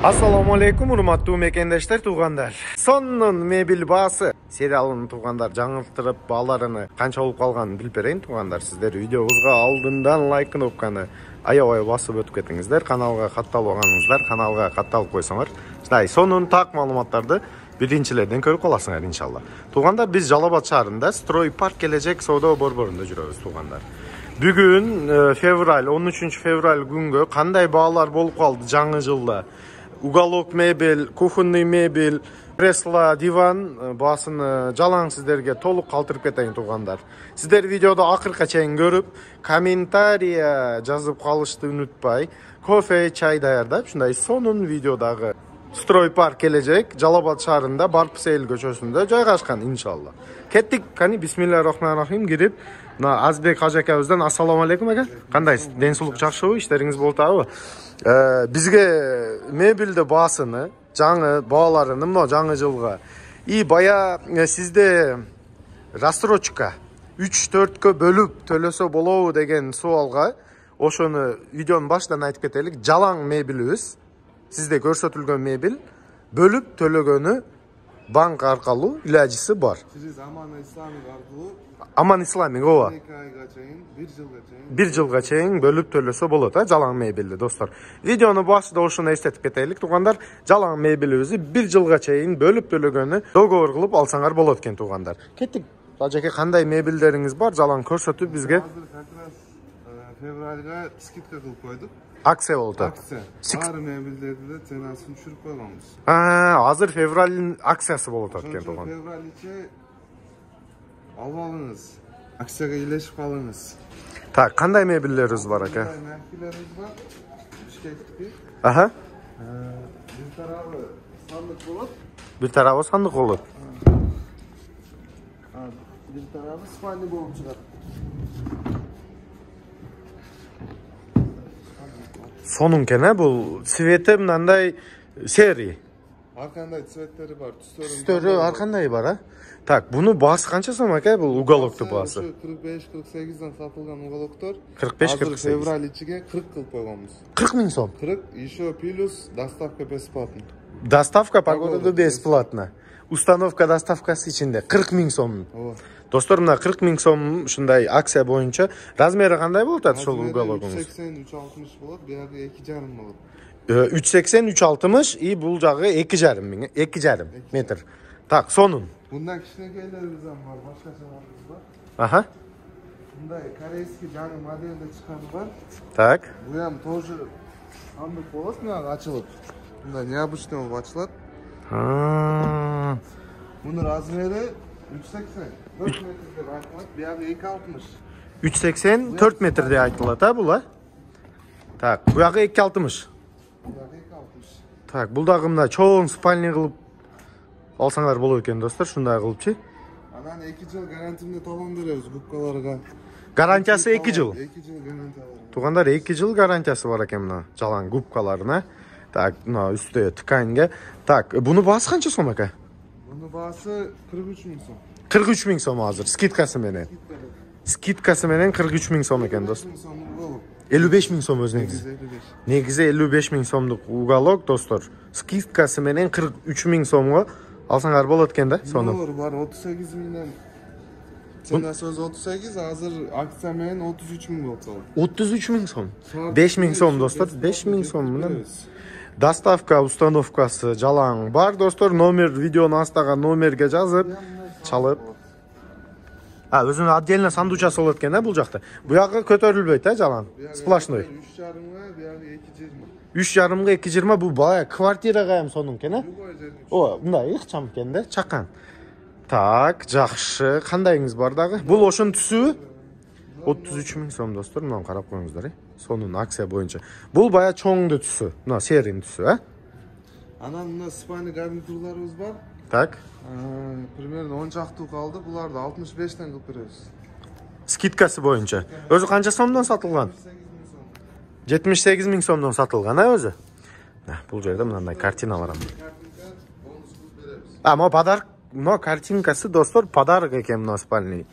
Assalamu alaikum, урматтуу мекендештер, туугандар. Сонун мебель баасы сериалын туугандар жаңылтырып, бааларыны канча болуп калганын билип берейин туугандар. Сиздер видеобузга алдындан лайк кнопканы аябай басып өтүп кетиңиздер. Каналга катталбаганыңыздар, каналга катталып койсоңор, сонун так маалыматтарды биринчилерден көрүп каласыңар иншалла. Туугандар, биз Жалал Абад шаарында Строй парк келечек соода борборунда жүрөбүз туугандар. Бүгүн февраль 13 февраль күнгө кандай баалар болуп калды жаңы жылда? Уголок мебель, кухонный мебель, кресло, диван баасыны жалаң сиздерге толук калтырып кетейин туугандар. Сиздер видеоду акыркыга чейин көрүп, комментария жазып калышты унутпай, кофе, чай даярдап, ушундай сонун видеодагы Строй парк келечек Жалал Абад шаарында Барпсел көчөсүндө жайгашкан иншалла. Кеттик, кани бисмиллахир-рахманир-рахим кирип, Азбек ажакабыздан ассаламу алейкум ака. Кандайсыз? Ден соолук жакшыбы? Иштериңиз болуп атабы? Бизге мебелди баасыны, жаңы бааларын мына жаңы жылга бая сизде рассрочка 3-4кө бөлүп төлөсө болобу деген суалга ошону видеонун башынан айтып кетелик. Жалаң мебелибиз, сизде көрсөтүлгөн мебель бөлүп төлөгөнү банк аркылуу илажысы бар. Сиз Аман Исламик аркылуу Аман Исламик ооба. 2 айга чейин, 1 жылга чейин. 1 жылга чейин бөлүп төлөсө болот, жалаң мебелди достор. Видеону башында ошону эстетип кетелик туугандар. Жалаң мебелибизди 1 жылга чейин бөлүп төлөгөнү договор кылып алсаңар болот экен туугандар. Кеттик. Ажеке, кандай мебелдериңиз бар? Жалаң көрсөтүп бизге. Азыр как раз февральга скидка кылып койдук. Акция болду. Акция. Баары мебелдерди да ценасын түшүрүп койгонбуз. Азыр февралдын акциясы болуп атат экен тууган. Февралче алып алыңыз. Акцияга илешип калыңыз. Так, кандай мебелдерибиз бар ака? Мебелдерибиз бар. Бишкектики. Аха. Бир тарабы сандык болот. Бир тарабы сандык болот. Бир тарабы спальня болуп чыгат. Сонун экен, бул цвети мындай серый. Ар кандай цветтери бар, Түстөрү ар кандай бар, Так, буну баасы канча сом ака, бул уголокту баасы? 45-48ден сатылган уголоктор. 45-48. Февраль ичиге 40 кылып койгонбуз. 40 000 сом. 40, еще плюс доставка бесплатно. Доставка по городу бесплатно. Установка доставкасы ичинде 40 000 сом. Достор, мына 40 000 сом ушундай акция боюнча размери кандай болот ошол угологуңуз? 380-360 болот, бuyагы 2,5 болот. 380-360 и бул жагы 2,5 метр. Так, сонун. Bundan кичинекейлерибиз бар, башкачаларыбыз бар. Аха. Мындай корейский жаңы моделде чыкканы бар. Так. Бу ham тоже сандык болот, мына ачылып. Мындай необычный болуп ачылат. Мунун размери 380. 4 метр деп айтылат, бuyагы 2,60. 380 4 метр деп айтылат, бул Так, бuyагы 2,60. Бuyагы 2,60. Так, бул дагы мына чоң спальня кылып алсаңар болот экен достор, шундай кылыпчы. Анан 2 жыл гарантийный талон беребиз губкаларга. Гарантиясы 2 жыл. 2 жыл гарантия бар. Туугандар, 2 жыл гарантиясы бар экен мына жалаң губкаларына. Так, мына үстү тканьга. Так, буну баасы канча сом ака? Bunun baası 43 000 som. 43 000 som азыр, скидкасы менен. Скидкасы менен 43 000 сом экен достор. 55 000 сом өзү негизи. Негизи 55 000 сомдук уголок достор. Скидкасы менен 43 000 сомго алсаңар болот экен да, сону. Бар 38 000ден. Ценасы 38, азыр акция менен 33 000 болуп калды. 33 000 сом. 5 000 сом достор, 5 000 сом менен. Доставка установкасы жалаң бар достор. Номер, видеонун астагы номерге жазып, чалып. Өзүнүн отдельно сандучасы болот экен бул жакта. Буягы көтөрүлбөйт, жалаң. Сплошной. 3,5-га 2,20 бул бая квартирага ham сонун экен, мындай ыкчам экен да, чакан. Так, жакшы. Кандайыңыз бар дагы? Бул ошонун түсүбү? 33 000 сом достор, мына карап коюңуздар, Сонун акция боюнча. Бул бая чоңду түсү, мына серин түсү, Анан мына спальня гарнитурларыбыз бар. Так. Примерно 10 чактуу калды, буларды 65ден кылып беребиз. Скидкасы боюнча. Өзү канча сомдон сатылган? 78 000 сомдон сатылган, өзү? Бул жерде мындай картиналар бар. Мо подарок, но картинкасы достор подарок экен мына спальня.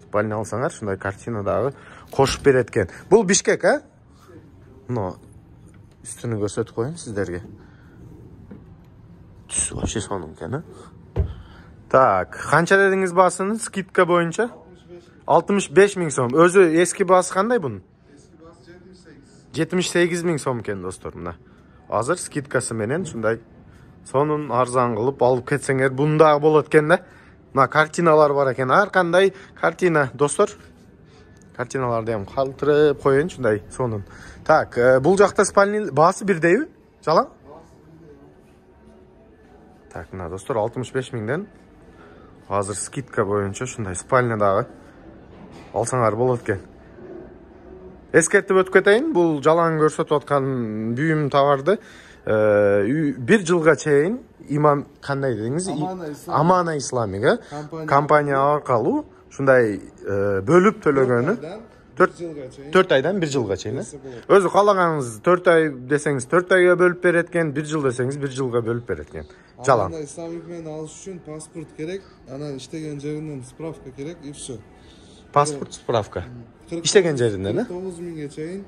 Спальня алсаңар, шундай картина дагы кошуп берет экен. Бул Бишкек, Но үстүнү көрсөтүп коеюн сиздерге. Түсі вообще соның екен, Так, қанша дедіңіз басыны скидка бойынша? 65 миң сом. Өзі ескі басы қандай бұның? Eski bas 78. 78 миң сом екен, достар, мына. Азыр скидкасы менен шундай сонун арзан кылып алып кетсеңер, бундагы болот экен да. Мына картиналар бар экен, ар кандай картина, достор. Картиналарды ham калтырып коеюн шундай сонун. Так, бул жакта спальный баасы бирдейби? Жалаң? Так, мына достор 65 миңден азыр скидка боюнча шундай спальнядагы алсаңар болот экен. Эскертип өтүп кетейин, бул жалаң көрсөтүп аткан бүйүм товарды 1 жылга чейин имам кандай дедиңиз? Амана Исламик компания аркылуу шундай бөлүп төлөгөнү 4 айдан 1 жылга чейин. Өзү каалаганыңыз 4 ай десеңиз 4 айга бөлүп берет экен, 1 жыл десеңиз 1 жылга бөлүп берет экен. Жалаң. Амана Исламик менен алыш үчүн паспорт керек, анан иштеген жеринен справка керек и все. Паспорт справка. İştеген жеринен, 9 миңге чейин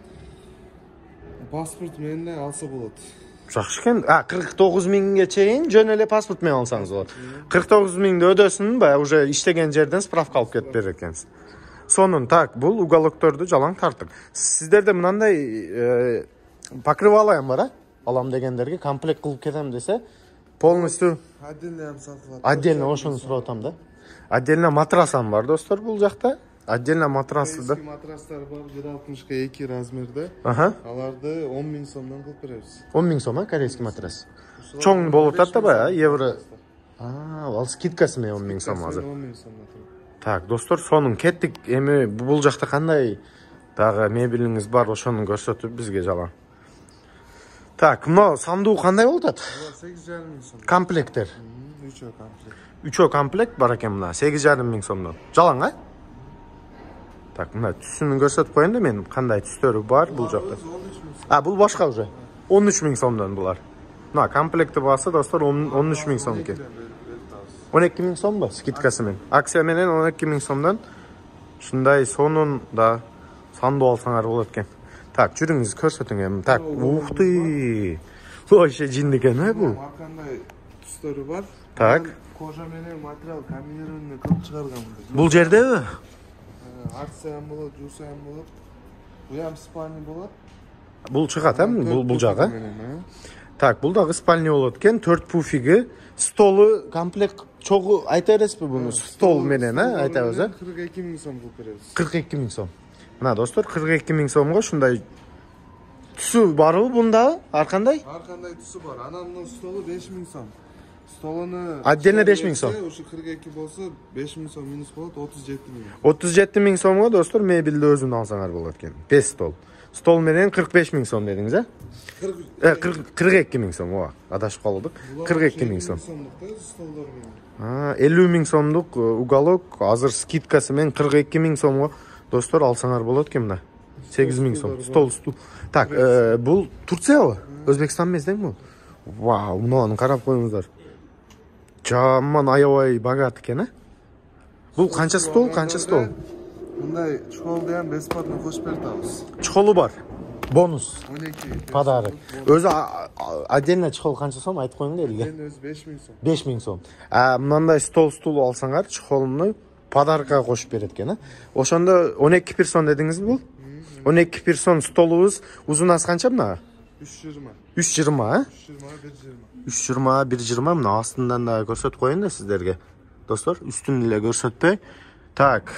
паспорт менен эле алса болот. Жакшы экен. 49 миңге чейин жөн эле паспорт менен алсаңыз болот. 49 миңди өдөсүн баягы уже иштеген жерден справка алып кетип берет экенсиз. Сонун, так, бул уголокторду жалаң тарттык. Сиздерде мынандай покрывало ham бар, алам дегендерге комплект кылып кетем десе, полностью Отдельно ham сатылат. отдельно ошону сурап атам да. Отдельно матрас ham бар, достор, бул жакта. Отдельно матрасы да. Eski matraslar var 1.60'ga 2 размерде. Аларды 10 миң сомдон кылып беребиз. 10 миң сом, корейский матрас. Чоң болуп атат да баягы, евро. Ал скидкасы менен 10 миң сом азыр. 10 миң сомдон. Так, достор, сонун кеттик. Эми бул жакта кандай дагы мебелиңиз бар, ошону көрсөтүп бизге жалаң. Так, мына сандук кандай болуп атат? 8,5 миң сом. Комплекттер. 3 комплект. 3 комплект бар экен мына, 8,5 миң сомдон. Жалаң, Так, мына түсүн көрсөтүп коеюн да мен кандай түстөрү бар бул жакта. Бул башка уже. 13 миң сомдон булар. Мына комплекти баасы достор 13 миң сом экен. 12 миң сомбу скидкасы менен. Акция менен 12 миң сомдон ушундай сонун да сандуу алсаңар болот экен. Так, жүрүңүз көрсөтүң эми. Так, ух ты. Вообще жин экен бул. Кандай түстөрү бар? Так. Кожа менен материал комбинированный кылып чыгарган. Бул жердеби? Акция ham болот, жуса ham болот. Бул ham спальный болот. Бул чыгат, бул жагы. Так, бул дагы спальный болот экен. 4 пуфиги, столу комплект чогу айта бересизби буну? Стол менен, айтабыз, 42 миң сом кылып беребиз. 42 миң сом. Мына достор, 42 миң сомго ушундай түсү барбы бунда? Ар кандай? Ар кандай түсү бар. Анан мына столу 5 миң сом. Столуну отдельно 5 миң сом. Ушу 42 болсо 5 миң сом минус болот, 37 миң. 37 миң сомго достор мебелди өзүн алсаңар болот экен. 5 стол. Стол менен 45 миң сом дедиңиз, 42 миң сом, адашып калдык. 42 миң сом. 50 миң сомдук уголок, азыр скидкасы менен 42 миң сомго достор алсаңар болот экен мына. 8 миң сом. Стол. Так, бул Турциябы? Өзбекстан эмес бул? Вау, мунун карап коюңуздар. Жаман аябай богат экен, Бул канча стол, канча стол? Мындай чколду ham бесплатно кошуп беребиз. Чколу бар. Бонус. 12 Подарок. Өзү отдельно чкол канча сом айтып коюң элге. Мен өзү 5 миң сом. 5 миң сом. Мындай стол алсаңар, чколуну подарокко кошуп берет экен, Ошондо 12 персон дедиңизби бул? 12 персон столубуз узунасы канча мына? 320. 320, 320, 120. 320, 120 мына астынан да көрсөтүп коеюн да сиздерге. Достор, үстүн эле көрсөтпөй. Так,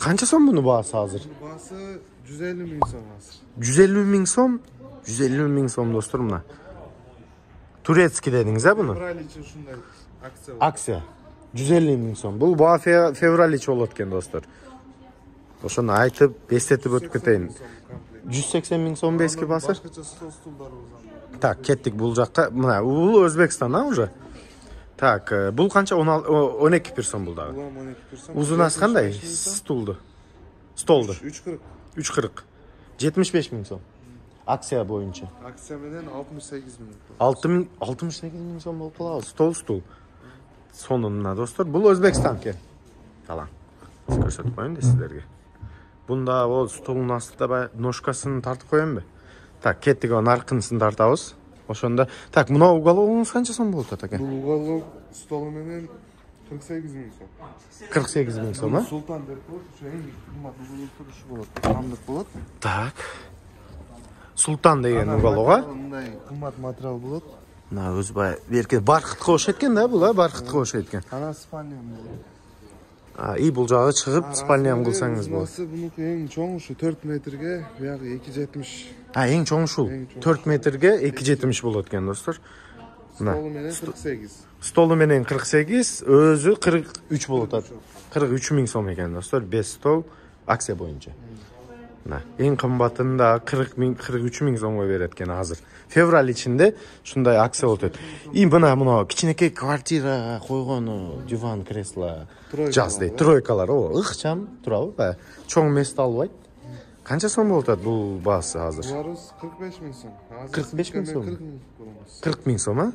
канча сом муну баасы азыр? Баасы 150 миң сом азыр. 150 миң сом? 150 миң сом достор мына. Турецкий дедиңиз, буну? Февраль үчүн ушундай акция. Акция. 150 миң сом. Бул баа февраль ичи болот экен достор. Ошону айтып, эстетип өтүп кетейин. 180 миң сом бески баасы. Башкача столдар болсам. Так, кеттик бул жакка. Мына, бул Өзбекстан, уже. Так, бул канча? 12 персон бул дагы. Бул 12 персон. Узунасы кандай? Столду. 340. 340. 75 миң сом. Акция боюнча. Акция менен 68 миң. 68 миң сом болуп калабы. Стол. Сонун мына достор, бул Өзбекстан экен. Алаң. Көрсөтүп коеюн да сиздерге. Бунда столдун астында ножкасын тартып коеюнбу? Так, кеттик анын аркынысын тартабыз. Ошондо. Так, мына угологуңуз канча сом болуп атат экен? Бул уголок столу менен 48 миң сом. 48 миң сом, а? Султан деп коет, ошо эң кымбат уголоктор ушу болот. Камдык болот. Так. Султан деген уголога. Мындай кымбат материал болот. Мына өзү бай берке баркытка окшойт экен да, бул, баркытка окшойт экен. Ана спальням болот. И бул жагы чыгып спальням кылсаңыз болот. Бунуку эң чоң ушу 4 метрге, буягы 2,70. Эң чоң ушул. 4 метрге 2,70 болот экен, достор. Столу менен 48. Столу менен 48, өзү 43 болот атат. 43 миң сом экен, достор. 5 стол акция боюнча. Мына эң кымбатында 40 миң, 43 миң сомго берет экен азыр. Февраль ичинде ушундай акция болот. И мына кичинекей квартира койгону, диван, кресло, жаз дейт. Тройкалар, ыкчам турабы? Чоң мест албайт. Канча сом болот атат бул баасы азыр? Буларыбыз 45 миң сом. 45 миң сом. 40 миң коебуз. 40 миң сом, а?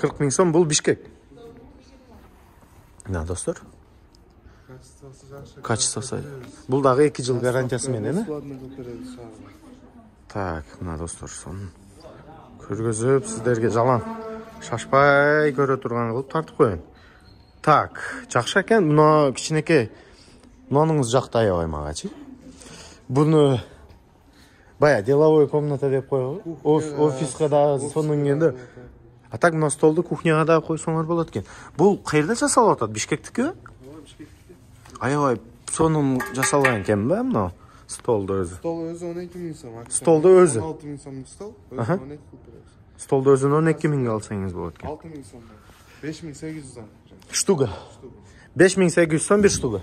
40 миң сом бул Бишкек. Мына достор. Качествосы. Бул дагы 2 жыл гарантиясы менен, а? Так, мына достор, сонун көргөзүп сиздерге жалаң шашпай көрө турган кылып тартып коеюн. Так, жакшы экен. Мына кичинекей мунуңуз жакты аябай магачы. Буну бая деловой комната деп коебу. Офиска да сонун кенде. А так мына столду кухняга да койсоңор болот экен. Бул каерде жасалып атат? Бишкектикиби? Аябай сонун жасалган экенби мына столду өзү? Стол өзү 12 миң сом. Столду өзү 16 миң сомдук стол. Өзү 12 миң. Столду өзүн 12 миңге алсаңыз болот экен. 6 миң сом. 5800 сом. Штука. 5800 сом бир штука.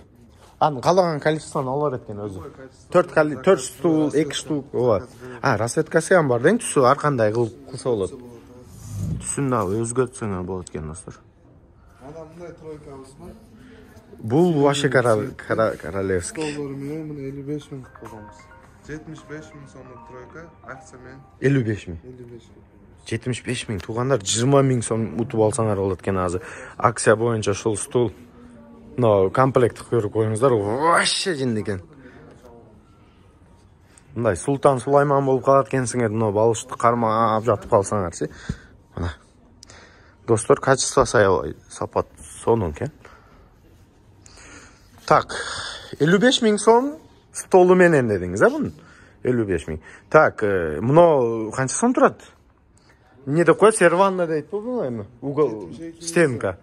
Анын калаган количествону ала берет экен өзү. 4 стул, 2 штук, ооба. Расветкасы ham бар дең, түсү ар кандай кылса болот. Түсүн дагы өзгөртсөңөр болот экен, достор. Ана мындай тройкабыз бар. Бул вообще королевский. Столдор менен мына 55 миң койгонбуз. 75 миң сомдук тройка, акция менен 55 миң. 55 миң. 75 миң туугандар 20 миң сом утуп алсаңар болот экен азыр. Акция боюнча ушул стул но комплект көрүп коюңуздар, вообще жинди экен. Мындай Султан Сулайман болуп калат экенсиңер, мына балышты кармап жатып калсаңарчы. Мына. Достор, качествосы аябай сапат сонун экен. Так, 55 миң сом столу менен дедиңиз, а бунун? 55 миң. Так, мына канча сом турат? Не деп коет, серванна дейт бул эми? Угол, стенка.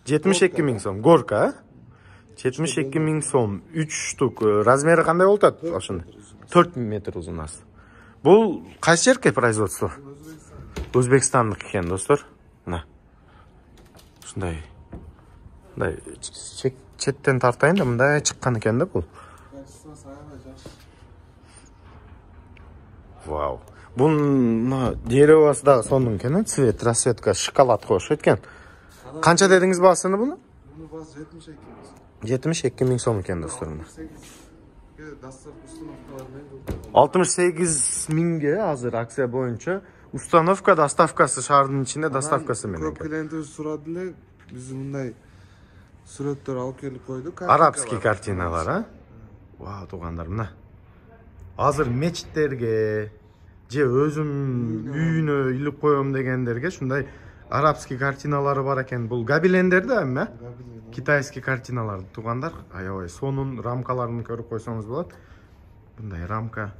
72 миң сом. Горка, а? 72 миң сом. 3 штук. Размери кандай болуп атат ошондой? 4 метр узун аз. Бул кайсы жерге производство? Өзбекстандык экен, достор. Мына. Ушундай. Мындай четтен тартайын да мындай чыккан экен да бул. Вау. Бунун деревасы дагы сонун экен, цвет, расцветка, шоколадка окшойт экен. Канча дедиңиз баасыны буну? Буну баасы 72 миң. 72 миң сом экен, достор. 68 миңге азыр акция боюнча установка, доставкасы шаардын ичинде доставкасы менен. Көп клиенттер сурады эле, биз мындай сүрөттөр алып келип койдук. Арабский картиналар, а? Вау, туугандар, мына. Азыр мечиттерге же өзүм үйүнө илип коем дегендерге ушундай арабский картиналары бар экен. Бул гобелендер да эми, китайский картиналар, туугандар, аябай сонун рамкаларын көрүп койсоңуз болот. Мындай рамка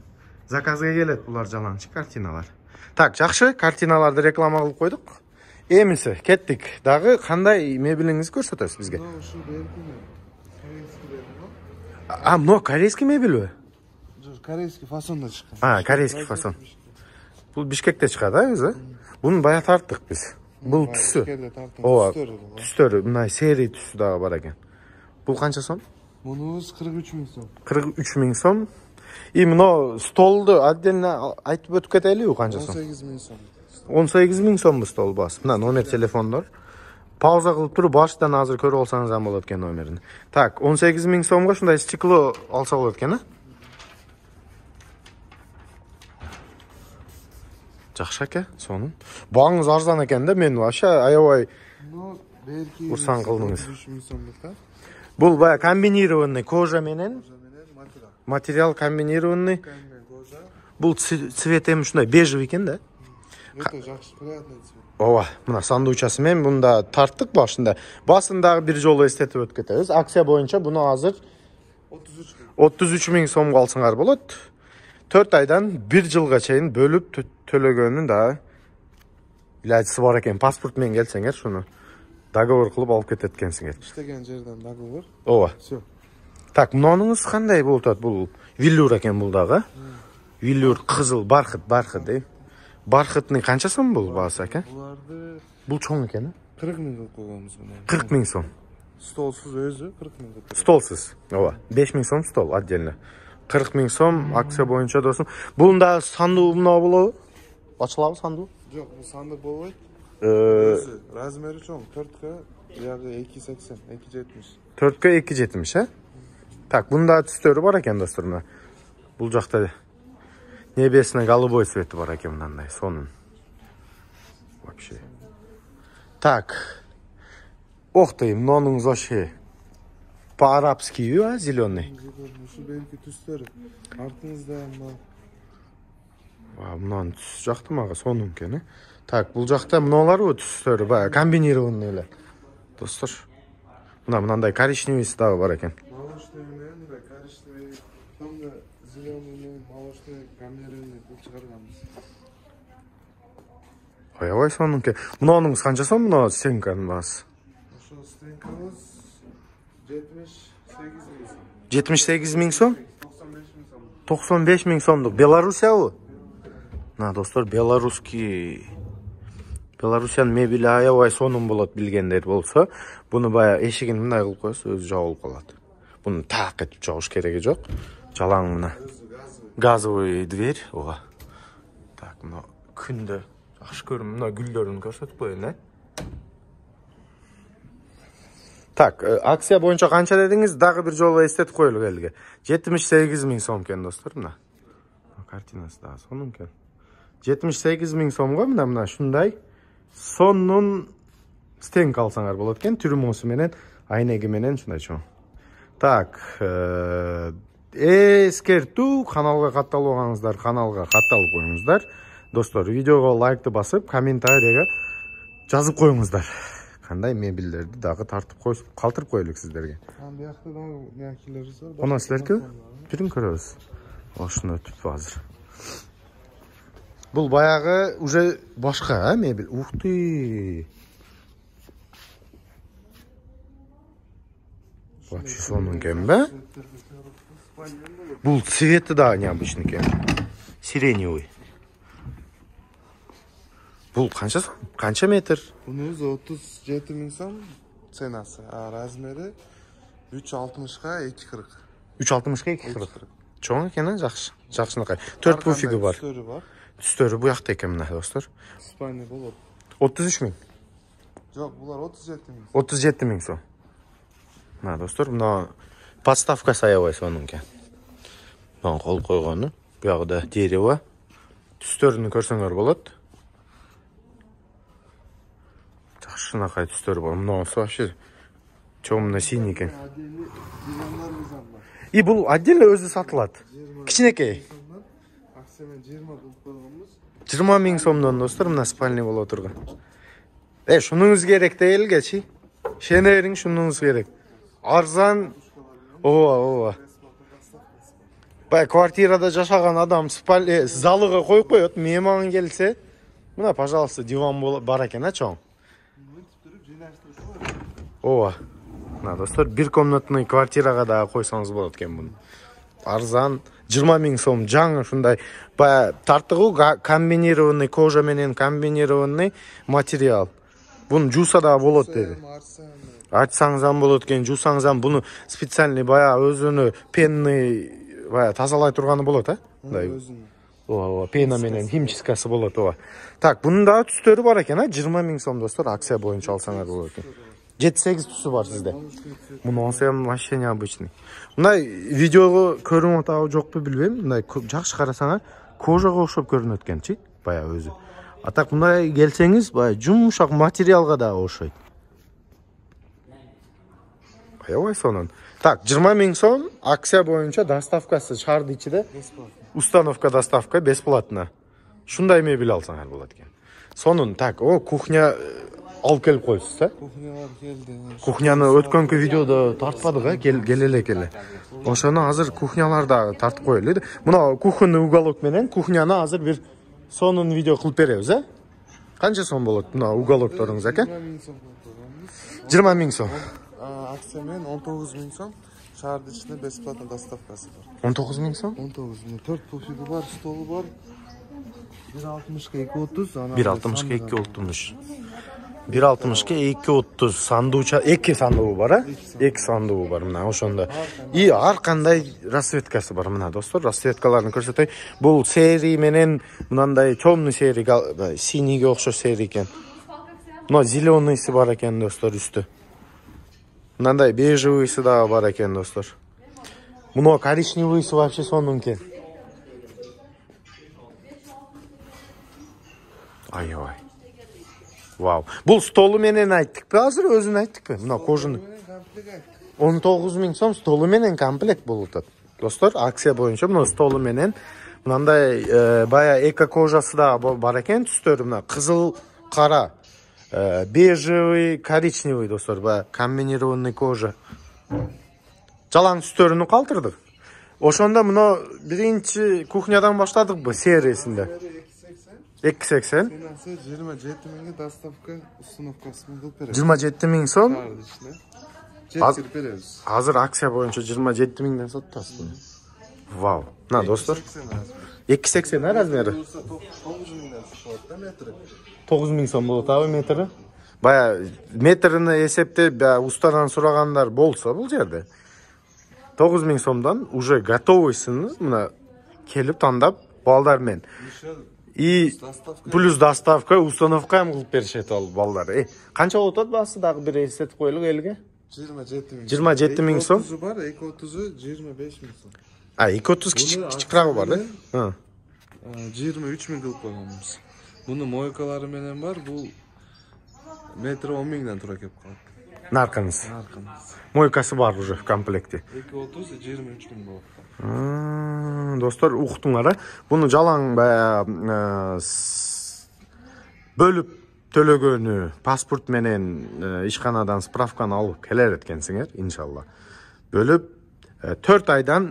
заказга келет, булар жалаңчы картиналар. Так, жакшы, картиналарды реклама кылып койдук. Эмиси, кеттик. Дагы кандай мебелиңизди көрсөтөсүз бизге? Ушу беркине. Корейский мебель. Мына корейский мебелби? Жок, корейский фасонда чыккан. Корейский фасон. Бул Бишкекте чыгат, а өзү? Буну бая тарттык биз. Бул түсү. Ооба, түстөрү, мындай серий түсү дагы бар экен. Бул канча сом? Мунубуз 43 миң сом. 43 миң сом. И мына столду отдельно айтып өтүп кетелиби канча сом? 18 миң сом. 18 миң сом бу стол бас. Мына номер телефондор. Пауза кылып туруп баштан азыр көрүп алсаңыз ham болот экен номерин. Так, 18 миң сомго ушундай стекло алса болот экен, а? Жакшы экен, сонун. Багыңыз арзан экен да, мен вообще аябай урсан кылдыңыз. 3 миң сомдук да. Бул бая комбинированный кожа менен материал комбинированный. Бул цвет эми ушундай бежевый экен да. Өтө жакшы, приятный цвет. Ооба, мына сандуучасы менен мында тарттык башында. Басындагы бир жолу эстетип өтүп кетебиз. Акция боюнча буну азыр 33 миң сомго алсаңар болот. 4 айдан 1 жылга чейин бөлүп төлөгөнүн да илажысы бар экен. Паспорт менен келсеңер, шуну договор кылып алып кетет экенсиңер. İştegen жерден договор. Ооба. Всё. Так, мунунуз кандай болуп атат? Бул виллюр экен бул дагы. Виллюр кызыл бархыт дейм. Бархытны канча сом бул баасы экен? Буларды Бул чоң экен. 40 миң кылып койгонбуз буну. 40 миң сом. Столсуз өзү 40 миң кылып. Столсыз. Ооба. 5 миң сом стол отдельно. 40 миң сом акция боюнча досум. Бунун да сандуу мына болобу? Ачылабы сандуу? Жок, бул сандык болбойт. Өзү Өзү размери чоң. 4ка, биягы 2.80, 2.70. 4кө 2.70, Так, бунда түстөрү бар экен достор мына. Бул жакта небесно-голубой цвети бар экен мындай, сонун. Вообще. Так. Ох ты, мунунуз вообще по-арабски, зеленый. Ушу белки түстөрү. Артыңызда мына Мынаны түс жакты мага сонун экен. Так, бул жакта мыналарбы түстөрү, баягы комбинированный эле. Достор. Мынандай коричневыйсы дагы бар экен. молочный менен да коричневый, потом да зеленый менен молочный комбинированный кылып чыгарганбыз. Аябай сонун экен. Мунунуз канча сом мына стенканын баасы? Ошо стенкабыз 78 миң сом. 78 миң сом? 95 миң сом. 95 миң сомдук. Белоруссиябы? На, достор, белорусский. Белорусиянын мебели аябай сонун болот билгендер болсо, буну баягы эшигин мындай кылып коесуз, өзү жабылып калат. Буну так этип жабыш кереги жок. Жалаң мына. Газовый дверь. Ооба. Так, мына күндө жакшы көрүм, мына гүлдөрүн көрсөтүп коеюн, Так, акция боюнча канча дедиңиз? Дагы бир жолу эстетип коелу элге. 78 миң сом экен, достор, мына. Картинасы да сонун экен. 78 миң сомго мына шундай сонун стенка алсаңар болот экен, түрмөсү менен, айнеги менен шундай чоң. Так, эскертүү, каналга катталбагаңыздар, каналга катталып коюңуздар. Достор, видеого лайкты басып, комментарийге жазып коюңуздар. Кандай мебелдерди дагы тартып калтырып коелук сиздерге. Биякта да някилери бар. Бона силерге бирин көрөбүз. Ошону өтүп азыр. Бул баягы уже башка, мебель. Ух ты. Вообще сонун экен, бе? Бул цвети да необычный экен. Сиреневый. Бул канча метр? Bunun özü 37 ming so'm ценасы, размери 3.60га 2.40. 3.60га 2.40. Чоң экен, жакшы. Жакшынакай. 4 пуфиги бар. Түстөрү бу жакта экен мына, достор. Спальня болот. 33 миң. Жок, булар 37 миң. 37 миң сом. Мына, достор, мына подставкасы аябай сонун экен. Мына кол койгону, бу жагда дерево. Түстөрүн көрсөңөр болот. Жакшынакай түстөр бар. Мынасы вообще чоң синий экен. И бул отдельно өзү сатылат. Кичинекей. Акциямен 20 кылып койгонбуз. 20 миң сомдон, достор, мына спальня боло турган. Шунуңуз керек дейлгечи. Шенериң шунуңуз керек. Арзан. Ооба. Бай квартирада жашаган адам спальня залыга коюп коет, мейман келсе, мына, пожалуйста, диван бар экен, чоң. Ооба. Мына, достор, бир комнатный квартирага да койсоңуз болот экен буну. Арзан, 20 миң сом, жаңы шундай баягы тартыгу, комбинированный кожа менен комбинированный материал. Буну жууса да болот деди. Ачсаңыз болот экен, жуусаңыз буну специальный баягы өзүнү пенный баягы тазалай турганы болот, мындай. Ооба, пена менен химчисткасы болот, ооба. Так, бунун да түстөрү бар экен, 20 миң сом, достор, акция боюнча алсаңар болот экен. 7-8 түсү бар сизде. Мунунсы вообще необычный. Мындай видеого көрүнүп атабы жокпу билбейм. Мындай жакшы карасаңар, кожага окшоп көрүнөт экенчи, баягы өзү. А так мындай келсеңиз, баягы жумшак материалга да окшойт. Аябай сонун. Так, 20 миң сом, акция боюнча доставкасы шаардын ичинде. Установка доставка бесплатно. Шундай мебель алсаңар болот экен. Сонун так, о кухня алып келип коюпсуз да? Кухнялар келди. Кухняны өткөнкү видеодо тартпадык, келе. Ошону азыр кухняларда тартып коелу. Мына кухонный уголок менен кухняны азыр бир сонун видео кылып беребиз, Канча сом болот мына уголокторуңуз, ака? 20 миң сом. Акция менен 19 миң сом. Шаардын ичинде бесплатно доставкасы бар. 19 миң сом? 19 миң. 4 пуфиги бар, столу бар. 1.60-га 2.30, 1.60-га 2.30. 1.60-га 2.30 сандууча, 2 сандугу бар, 2 сандугу бар мына ошондо. И ар кандай расцветкасы бар мына достор, расцветкаларын көрсөтөй. Бул серий менен мындай темный серий, синийге окшош серий экен. Мына зеленыйсы бар экен достор үстү. Мындай бежевыйсы да бар экен достор. Мына коричневыйсы вообще сонун экен. Ай-ой. Вау. Бул столу менен айттыкпы азыр, өзүн айттыкпы? Мына кожуну. 19 миң сом столу менен комплект болуп атат. Достор, акция боюнча мына столу менен мындай бая эко кожасы да бар экен, түстөрү мына кызыл, кара, бежевый, коричневый достор, бая комбинированный кожа. Жалаң түстөрүнү калтырдык. Ошондо мына биринчи кухнядан баштадыкпы сериясинде. 2.80. 27 миңге доставка установкасы кылып беребиз. 27 миң сом. Жеткирип беребиз. Азыр акция боюнча 27 миңден сатасыз. Вау. На, достор. 2.80 размери. 9 миң сом болот абы метри. Бая метрини эсептеп устадан сурагандар болсо бул жерде 9 миң сомдон уже готовыйсын мына келип тандап балдар менен. И плюс доставка, установка ham кылып беришет ал балдар. Канча болот атат баасы дагы бир эсетип коелук элге? 27 миң. 27 миң сом. 2.30 бар, 2.30 25 миң сом. 2.30 кичикирагы бар да? 23 миң кылып койгонбуз. Буну мойкалары менен бар, бул метр 10 миңден тура келип калат. Нарканыз. Мойкасы бар уже в комплекте. 2.30 23 миң болот. Достор, уктуңар, буну жалаң бөлүп төлөгөнү паспорт менен ишканадан справканы алып келер эткенсиңер, иншалла. Бөлүп 4 айдан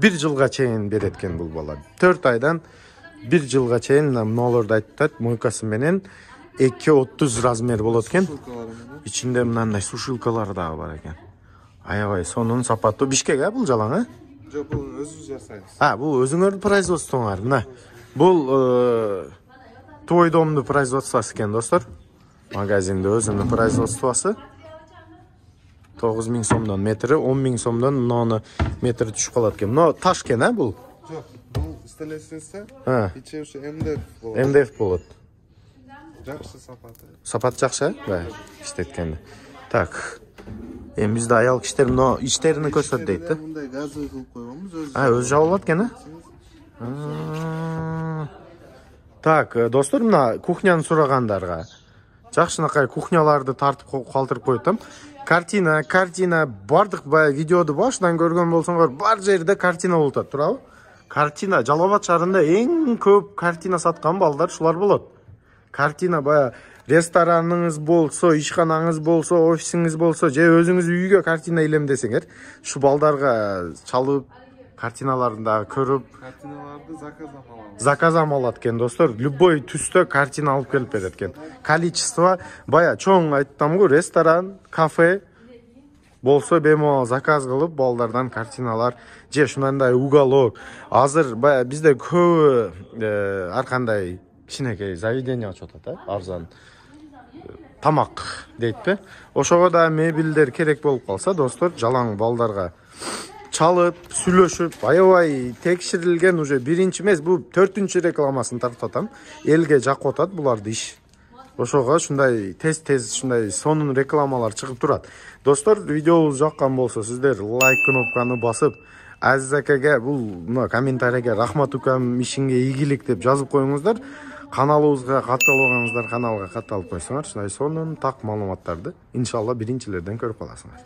1 жылга чейин берет экен бул бала. 4 айдан 1 жылга чейин мыналарды айтат, мойкасы менен 2.30 размер болот экен. Ичинде мындай сушилкалар дагы бар экен. Аябай сонун сапаттуу Бишкек бул жалаң, Жок, бул өзүбүз жасайбыз. Бул өзүңөрдүн производствоңар. Мына. Бул твой домдун производствосу экен, достор. Магазинде өзүнүн производствосу. 9 миң сомдон метри, 10 миң сомдон мына метри түшүп калат экен. Мына таш экен, бул? Жок, бул стелесинсе, ичи ушу МДФ болот. МДФ болот. Жакшы сапаты. Сапат жакшы, иштеткенде. Так. Бизде аял кишилер мына иштерини көрсөт дейт да. Мындай газы кылып койгонбуз, өзү жабылат экен, Так, достор, мына кухняны сурагандарга жакшынакай кухняларды тартып калтырып коетам. Картина бардык видеоду башынан көргөн болсоңор, бар жерде картина болуп атат, туурабы? Картина Жалал Абад шаарында эң көп картина саткан балдар шулар болот. Картина рестораныңыз болсо, ишканаңыз болсо, офисиңиз болсо, же өзүңүз үйгө картина илемдесеңер, шу балдарга чалып, картиналарында көрүп, картиналарды заказам алат экен, достор. Любой түстө картина алып келип берет экен. Количество чоң айттамгы, ресторан, кафе болсо бемалал заказ кылып, балдардан картиналар, же ушундай уголок. Азыр бизде көбү ар кандай кичинекей заведение ачып атат, арзан тамак дейтпи. Ошого да мебелдер керек болуп калса, достор, жалаң балдарга чалып, сүйлөшүп, аябай текшерилген уже биринчи эмес, бул 4-чү рекламасын тартып атам. Элге жакып атат буларды иш. Ошого ушундай тез ушундай сонун рекламалар чыгып турат. Достор, видеобуз жаккан болсо, сиздер лайк кнопканы басып, Азиз акеге бул комментарийге рахмат укам, ишиңе ийгилик деп жазып коюңуздар. Каналыбызга катталбагансыздар, каналга катталып койсоңор, ушундай сонун так маалыматтарды иншалла биринчилерден көрүп каласыңар.